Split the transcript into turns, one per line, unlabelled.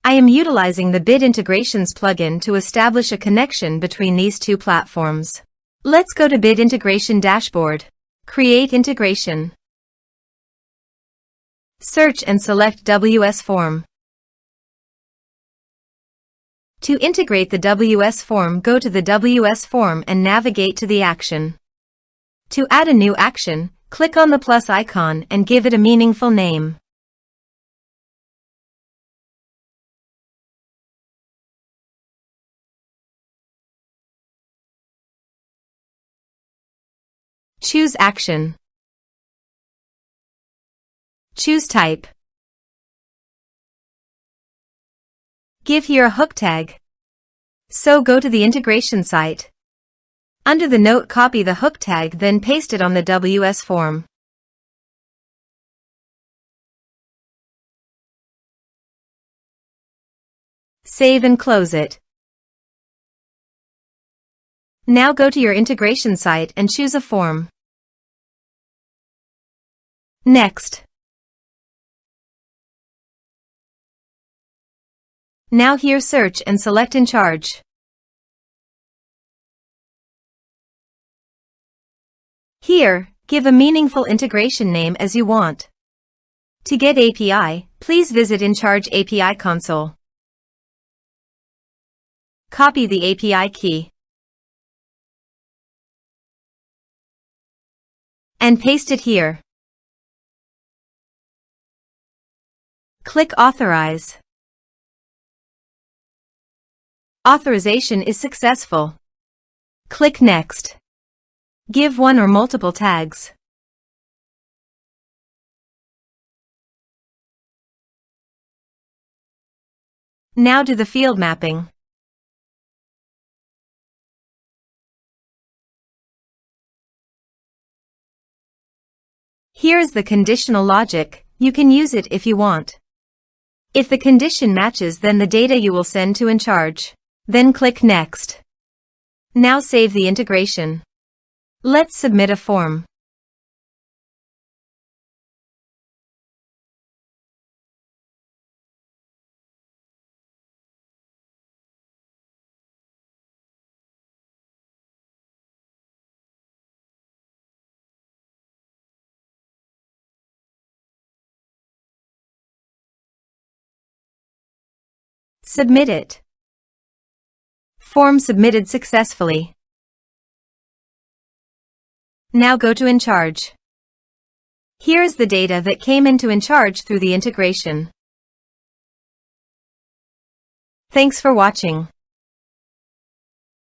I am utilizing the Bid Integrations plugin to establish a connection between these two platforms. Let's go to Bid Integration Dashboard. Create integration. Search and select WS Form. To integrate the WS Form, go to the WS Form and navigate to the action. To add a new action, click on the plus icon and give it a meaningful name. Choose Action. Choose Type. Give here a hook tag. So go to the integration site. Under the note, copy the hook tag, then paste it on the WS Form. Save and close it. Now go to your integration site and choose a form. Next. Now here search and select Encharge. Here, give a meaningful integration name as you want. To get API, please visit Encharge API console. Copy the API key and paste it here. Click Authorize. Authorization is successful. Click Next. Give one or multiple tags. Now do the field mapping. Here is the conditional logic. You can use it if you want. If the condition matches, then the data you will send to Encharge. Then click Next. Now save the integration. Let's submit a form. Submit it. Form submitted successfully. Now go to Encharge. Here is the data that came into Encharge through the integration. Thanks for watching.